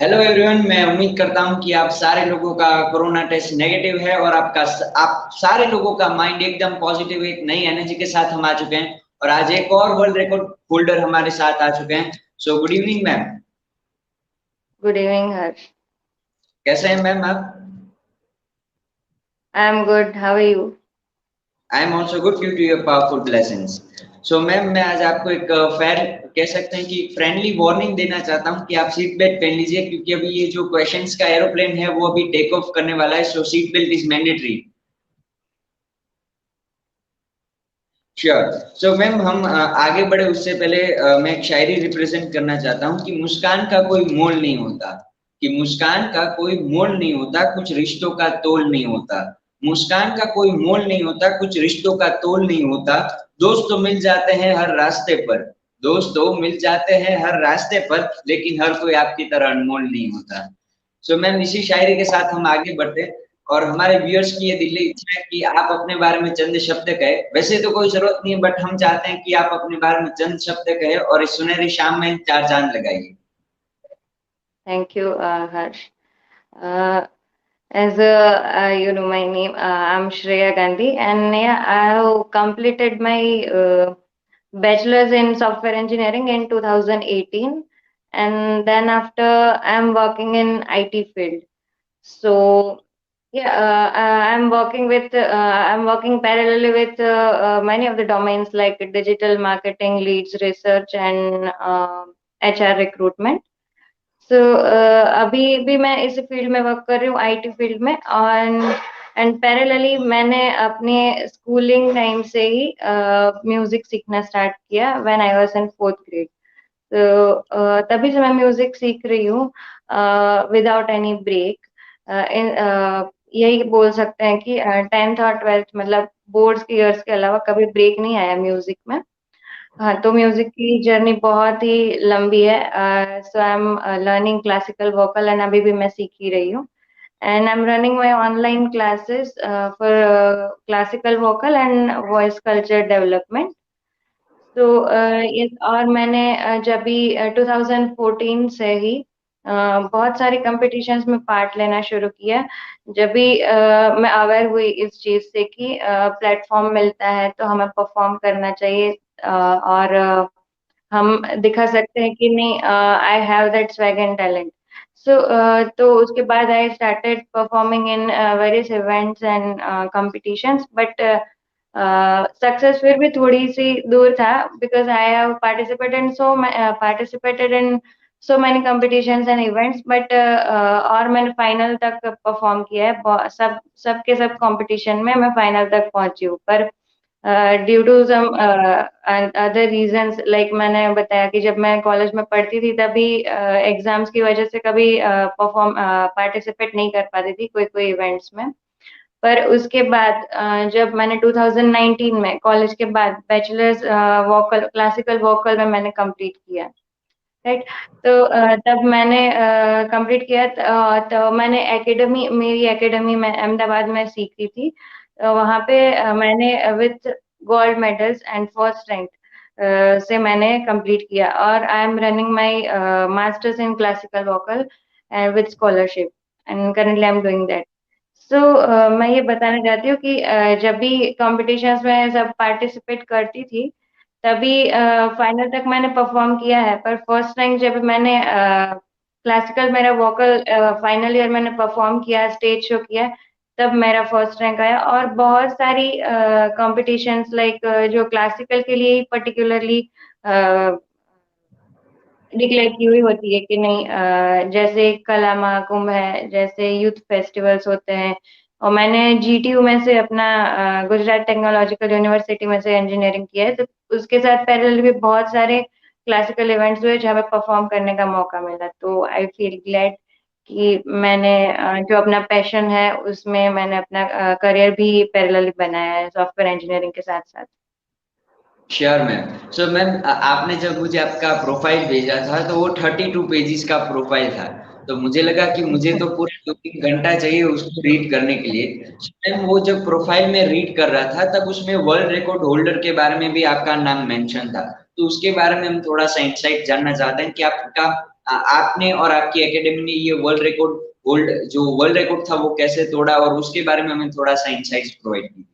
Hello everyone, मैं उम्मीद करता हूं कि आप सारे लोगों का कोरोना टेस्ट नेगेटिव है और आप सारे लोगों का माइंड एकदम पॉजिटिव, एक नई एनर्जी के साथ हम आ चुके हैं। और आज एक और वर्ल्ड रिकॉर्ड होल्डर हमारे साथ आ चुके हैं। So good evening ma'am. Good evening, Harsh. कैसे हैं मैम आप? I'm good. How are you? I am also good due to your powerful blessings. So ma'am, मैं आज आपको एक फेयर कह सकते हैं कि फ्रेंडली वार्निंग देना चाहता हूं कि आप सीट बेल्ट पहन लीजिए, क्योंकि अभी ये जो क्वेश्चंस का एरोप्लेन है वो अभी टेक ऑफ करने वाला है। So seat belt is mandatory. Sure. So ma'am, हम आगे बढ़े उससे पहले मैं एक शायरी रिप्रेजेंट करना चाहता हूँ कि मुस्कान का कोई मोल नहीं होता। कि मुस्कान का कोई मोल नहीं होता, कुछ रिश्तों का तोल नहीं होता। मुस्कान का कोई मोल नहीं होता, कुछ रिश्तों का तोल नहीं होता। दोस्त तो मिल जाते हैं हर रास्ते पर। दोस्त तो मिल जाते हैं हर रास्ते पर, लेकिन हर कोई आपकी तरह अनमोल नहीं होता। सो मैम, इसी शायरी के साथ हम आगे बढ़ते हैं। और हमारे व्यूअर्स की ये दिली इच्छा है कि आप अपने बारे में चंद शब्द कहे। वैसे तो कोई जरूरत नहीं है, बट हम चाहते हैं कि आप अपने बारे में चंद शब्द कहे और इस सुनहरी शाम में चार चांद लगाइए। Thank you, Harsh. Uh, as you know my name, I'm Shreya Gandhi, and yeah, I have completed my bachelor's in software engineering in 2018, and then after I'm working in IT field. So yeah, I'm working parallelly with many of the domains like digital marketing, leads research, and HR recruitment. सो अभी भी मैं इस field में work कर रही हूँ, IT field में। और एंड पैरेलली मैंने अपने स्कूलिंग टाइम से ही म्यूजिक सीखना स्टार्ट किया when I was in fourth grade. तो तभी से मैं म्यूजिक सीख रही हूँ विदाउट एनी ब्रेक। यही बोल सकते हैं कि 10th और 12th मतलब बोर्ड्स के इयर्स के अलावा कभी ब्रेक नहीं आया म्यूजिक में। हाँ, तो म्यूजिक की जर्नी बहुत ही लंबी है। So I am learning classical vocal and अभी भी मैं सीख ही रही हूँ। And I am running my online classes for classical vocal and voice culture development. तो ये और मैंने जब भी 2014 से ही बहुत सारे कॉम्पिटिशन्स में पार्ट लेना शुरू किया। जब भी मैं अवेयर हुई इस चीज से कि प्लेटफॉर्म मिलता है तो हमें परफॉर्म करना चाहिए, और हम दिखा सकते हैं कि नहीं, I have that swag and talent. So तो उसके बाद I started performing in various events and competitions, but success फिर भी थोड़ी सी दूर था because I have participated in so many competitions and events, but और मैंने फाइनल तक परफॉर्म किया है। सब के सब कंपटीशन में मैं फाइनल तक पहुंची हूँ, पर due to some other reasons, like मैंने बताया कि जब मैं कॉलेज में पढ़ती थी तभी एग्जाम्स की वजह से कभी पार्टिसिपेट नहीं कर पाती थी कोई कोई इवेंट्स में। पर उसके बाद जब मैंने 2019 में कॉलेज के बाद बैचलर्स वोकल क्लासिकल वोकल में मैंने कंप्लीट किया, राइट। तो तब मैंने कंप्लीट किया, तो मैंने मेरी एकेडमी में अहमदाबाद में सीखी थी। वहाँ पे मैंने with gold medals and first rank से मैंने कंप्लीट किया, और I am running my masters in classical vocal and with scholarship, and currently I am doing that. So मैं ये बताना चाहती हूँ कि जब भी कॉम्पिटिशन्स में सब पार्टिसिपेट करती थी तभी फाइनल तक मैंने परफॉर्म किया है, पर फर्स्ट टाइम जब मैंने क्लासिकल मेरा वोकल फाइनल ईयर मैंने परफॉर्म किया, स्टेज शो किया, तब मेरा फर्स्ट रैंक आया। और बहुत सारी कॉम्पिटिशन्स लाइक जो क्लासिकल के लिए पर्टिकुलरली डिक्लेयर की हुई होती है कि नहीं, जैसे कला महाकुंभ है, जैसे यूथ फेस्टिवल्स होते हैं। और मैंने जीटीयू में से अपना गुजरात टेक्नोलॉजिकल यूनिवर्सिटी में से इंजीनियरिंग किया है, तो उसके साथ पैरेलल भी बहुत सारे क्लासिकल इवेंट्स हुए जहाँ पे परफॉर्म करने का मौका मिला। तो आई फील ग्लैड कि मैंने जो अपना पैशन है उसमें मैंने अपना करियर भी पैरेलली बनाया है सॉफ्टवेयर इंजीनियरिंग के साथ साथ। Sure ma'am. सो मैम, आपने जब मुझे आपका प्रोफाइल भेजा था तो वो 32 पेजेस का प्रोफाइल था। तो मुझे लगा कि मुझे तो पूरा 2-3 घंटा चाहिए उसको रीड करने के लिए। मैम, वो जब प्रोफाइल में रीड कर रहा था तब उसमें वर्ल्ड रिकॉर्ड होल्डर के बारे में भी आपका नाम मेंशन था। तो उसके बारे में हम थोड़ा सा इंसाइट जानना चाहते हैं कि आपका आपने और आपकी एकेडमी ने ये वर्ल्ड रिकॉर्ड था वो कैसे तोड़ा, और उसके बारे में हमें थोड़ा सा इंसाइट्स प्रोवाइड कीजिए।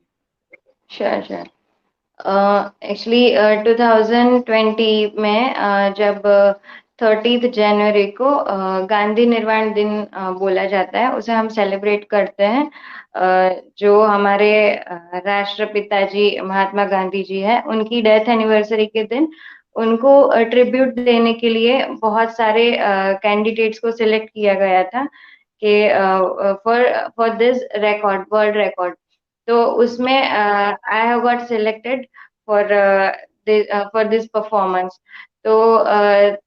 Sure sure. एक्चुअली 2020 में जब 30 जनवरी को गांधी निर्वाण दिन बोला जाता है, उसे हम सेलिब्रेट करते हैं। जो हमारे राष्ट्रपिता जी महात्मा गांधी जी है, उनकी डेथ एनिवर्सरी के दिन उनको ट्रिब्यूट देने के लिए बहुत सारे कैंडिडेट्स को सिलेक्ट किया गया था कि for for this record, world record. तो उसमें I have got selected for for this performance. तो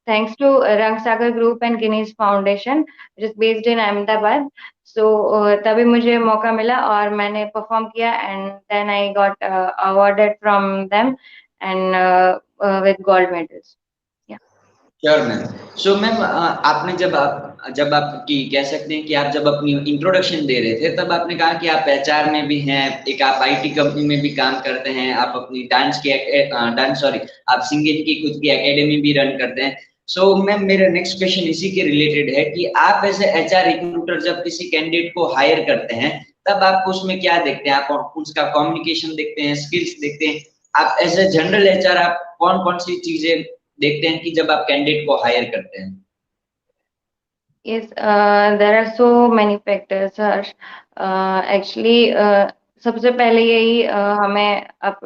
thanks to Rang Sagar group and Guinness foundation which is based in Ahmedabad. So तभी मुझे मौका मिला और मैंने परफॉर्म किया, and then I got awarded from them and with gold medals. Sure ma'am. So ma'am, आपने जब आप की कह सकते हैं कि आप जब अपनी इंट्रोडक्शन दे रहे थे, तब आपने कहा कि आप एचआर में भी हैं, एक आप आईटी कंपनी में भी काम करते हैं, आप अपनी आप सिंगिंग की खुद की एकेडमी भी रन करते हैं। सो मैम, मेरा नेक्स्ट क्वेश्चन इसी के रिलेटेड है कि आप एज एचआर रिक्रूटर जब किसी कैंडिडेट को हायर करते हैं, तब आप उसमें क्या देखते हैं? आप उसका कम्युनिकेशन देखते हैं, स्किल्स देखते हैं? आप एज ए जनरल एचआर आप कौन कौन सी चीजें देखते हैं कि जब आप कैंडिडेट को हायर करते हैं? Yes, there are so many factors, Harsh. Actually, सबसे पहले यही हमें अब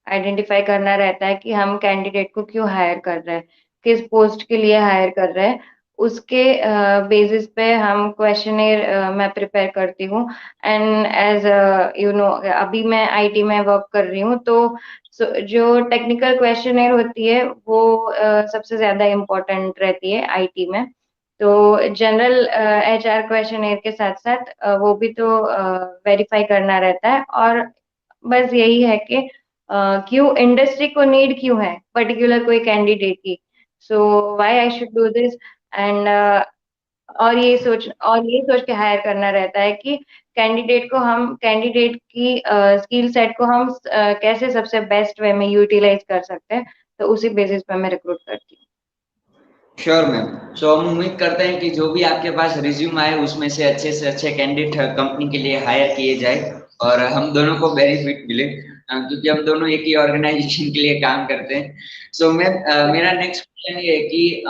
आइडेंटिफाई करना रहता है कि हम कैंडिडेट को क्यों हायर कर रहे हैं, किस पोस्ट के लिए हायर कर रहे हैं। उसके बेसिस पे हम क्वेश्चनेयर मैं प्रिपेयर करती हूँ। एंड एज यू नो, अभी मैं आईटी में वर्क कर रही हूँ, तो जो टेक्निकल क्वेश्चनेयर होती है वो सबसे ज्यादा इम्पोर्टेंट रहती है आईटी में। तो जनरल एचआर क्वेश्चनेयर के साथ साथ वो भी तो वेरीफाई करना रहता है। और बस यही है कि क्यों इंडस्ट्री को नीड क्यों है पर्टिकुलर कोई कैंडिडेट की, so why I should do this. And और ये सोच के हायर करना रहता है कि कैंडिडेट की स्किल सेट को हम कैसे सबसे बेस्ट वे में यूटिलाइज कर सकते हैं। तो उसी बेसिस पे मैं रिक्रूट करती हूँ। Sure ma'am. सो हम उम्मीद करते हैं कि जो भी आपके पास रिज्यूम आए उसमें से अच्छे कैंडिडेट कंपनी के लिए हायर किए जाए और हम दोनों को बेनिफिट मिले, क्योंकि हम दोनों एक ही ऑर्गेनाइजेशन के लिए काम करते हैं। सो मैम, मेरा नेक्स्ट क्वेश्चन ये है कि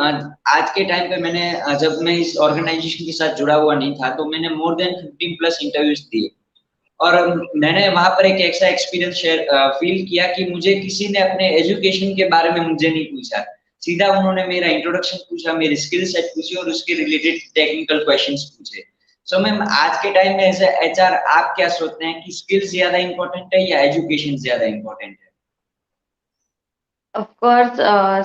आज के टाइम पे जब मैं इस ऑर्गेनाइजेशन के साथ जुड़ा हुआ नहीं था, तो मैंने मोर देन 15 प्लस इंटरव्यूज दिए, और मैंने वहां पर एक ऐसा एक्सपीरियंस फील किया कि मुझे किसी ने अपने एजुकेशन के बारे में मुझे नहीं पूछा। सीधा उन्होंने मेरा इंट्रोडक्शन पूछा, मेरी स्किल सेट पूछी और उसके रिलेटेड टेक्निकल क्वेश्चंस पूछे। सो मैम, आज के टाइम में एज एचआर आप क्या सोचते हैं कि स्किल्स ज्यादा इंपॉर्टेंट है या एजुकेशन ज्यादा इंपॉर्टेंट है? ऑफ कोर्स,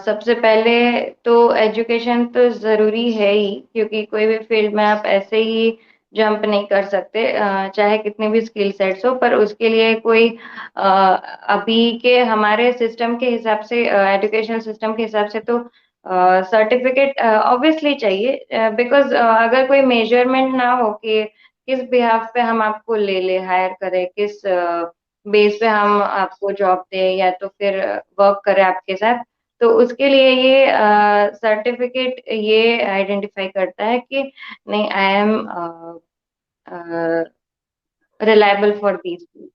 सबसे पहले तो एजुकेशन तो जरूरी है ही, क्योंकि कोई भी फील्ड में आप ऐसे ही जंप नहीं कर सकते, चाहे कितने भी स्किल सेट्स हो। पर उसके लिए कोई अभी के हमारे सिस्टम के हिसाब से, एजुकेशन सिस्टम के हिसाब से तो सर्टिफिकेट ऑब्वियसली चाहिए। बिकॉज अगर कोई मेजरमेंट ना हो कि किस बिहाफ पे हम आपको ले ले हायर करें, किस बेस पे हम आपको जॉब दें या तो फिर वर्क करें आपके साथ, तो उसके लिए ये सर्टिफिकेट ये आइडेंटिफाई करता है कि नहीं, I am reliable for these post.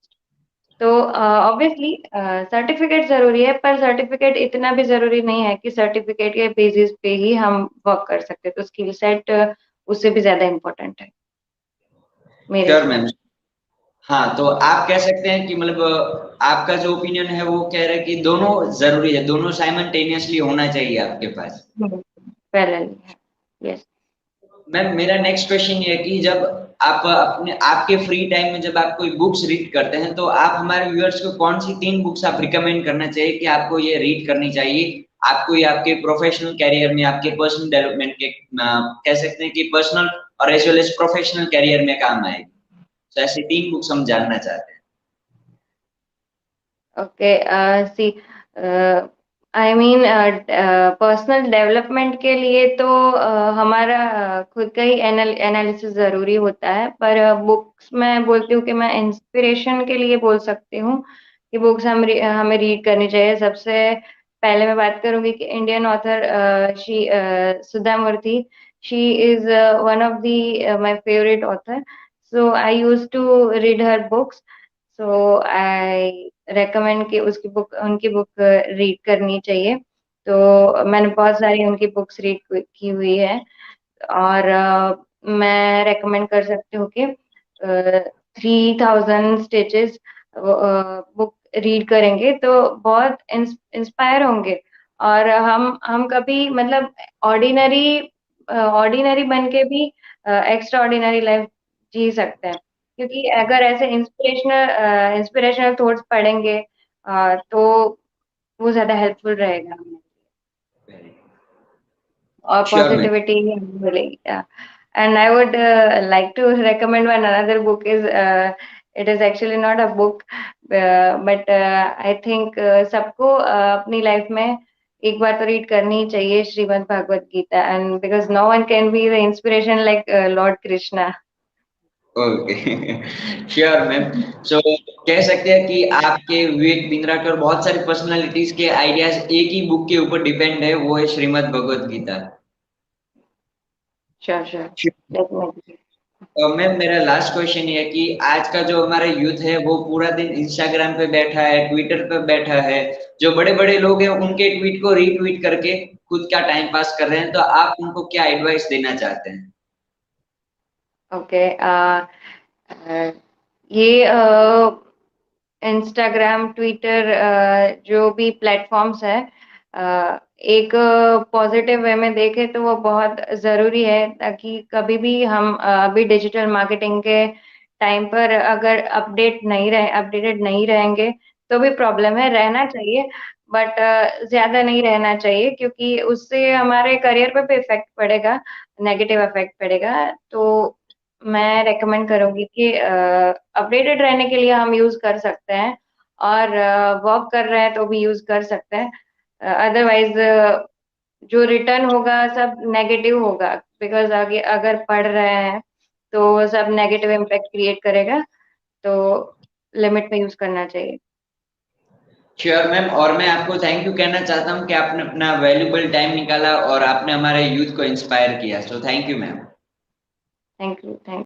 तो ऑब्वियसली सर्टिफिकेट जरूरी है, पर सर्टिफिकेट इतना भी जरूरी नहीं है कि सर्टिफिकेट के बेसिस पे ही हम वर्क कर सकते हैं। तो स्किल सेट उससे भी ज्यादा इम्पोर्टेंट है मेरे श्योर हिसाब मैम। हाँ, तो आप कह सकते हैं कि मतलब आपका जो ओपिनियन है वो कह रहा है कि दोनों जरूरी है, दोनों साइमल्टेनियसली होना चाहिए आपके पास। से। पैरेलल है। यस। मैम, मेरा नेक्स्ट क्वेश्चन ये है कि जब आप आपके फ्री टाइम में जब आप कोई बुक्स रीड करते हैं, तो आप हमारे व्यूअर्स को कौन सी 3 बुक्स आप रिकमेंड करना चाहिए कि आपको ये रीड करनी चाहिए, आपको ये आपके प्रोफेशनल कैरियर में, आपके पर्सनल डेवलपमेंट के कह सकते हैं कि पर्सनल और as well as professional career में काम आएगी? तो ऐसी 3 बुक्स हम जानना चाहते हैं। Okay, see, I mean personal development के लिए तो हमारा खुद का ही एनालिसिस जरूरी होता है। पर बुक्स मैं बोलती हूँ कि मैं इंस्पिरेशन के लिए बोल सकती हूँ कि बुक्स हमें रीड करनी चाहिए। सबसे पहले मैं बात करूंगी कि Indian author Sudha Murty, she is one of the my favourite author, so I use to read her books, so I recommend कि उसकी बुक उनकी बुक रीड करनी चाहिए। तो मैंने बहुत सारी उनकी बुक्स रीड की हुई है, और मैं रेकमेंड कर सकती हूँ कि 3000 स्टिचेस बुक रीड करेंगे तो बहुत इंस्पायर होंगे, और हम कभी मतलब ऑर्डिनरी ऑर्डिनरी बन के भी एक्स्ट्रा ऑर्डिनरी लाइफ जी सकते हैं, क्योंकि अगर ऐसे इंस्पिरेशनल थॉट्स पढ़ेंगे तो वो ज्यादा हेल्पफुल रहेगा हमें, or sure ma'am. positivity really. Yeah. And I would like to recommend one another book is it is actually not a book, but I think सबको अपनी लाइफ में एक बार तो रीड करनी ही चाहिए Shrimad Bhagavad Gita, and because no one can be the inspiration like Lord Krishna. Okay. Sure ma'am. So कह सकते हैं कि आपके विवेक बिंद्रा के और बहुत सारी पर्सनालिटीज के आइडियाज एक ही बुक के ऊपर डिपेंड है, वो है Shrimad Bhagavad Gita. Sure, sure, definitely. Ma'am मेरा लास्ट क्वेश्चन ये है कि आज का जो हमारा यूथ है वो पूरा दिन इंस्टाग्राम पे बैठा है, ट्विटर पे बैठा है, जो बड़े बड़े लोग हैं उनके ट्वीट को रीट्वीट करके खुद का टाइम पास कर रहे हैं, तो आप उनको क्या एडवाइस देना चाहते हैं? Okay. ये इंस्टाग्राम, ट्विटर, जो भी प्लेटफॉर्म्स है, एक पॉजिटिव वे में देखें तो वो बहुत ज़रूरी है, ताकि कभी भी हम अभी डिजिटल मार्केटिंग के टाइम पर अगर अपडेटेड नहीं रहेंगे तो भी प्रॉब्लम है, रहना चाहिए, बट ज़्यादा नहीं रहना चाहिए, क्योंकि उससे हमारे करियर पे भी इफ़ेक्ट पड़ेगा, नेगेटिव इफ़ेक्ट पड़ेगा। तो मैं रेकमेंड करूँगी कि अपडेटेड रहने के लिए हम यूज़ कर सकते हैं, और वर्क कर रहे हैं तो भी यूज़ कर सकते हैं। अदरवाइज़ जो रिटर्न होगा सब नेगेटिव होगा, बिकॉज़ आगे अगर पढ़ रहे हैं तो सब नेगेटिव इम्पैक्ट क्रिएट करेगा, तो लिमिट में यूज़ करना चाहिए। श्योर मैम, और मैं आपको थैंक यू कहना चाहता हूँ कि आपने अपना वैल्यूबल टाइम निकाला और आपने हमारे यूथ को इंस्पायर किया, so thank you ma'am. Thank you, thank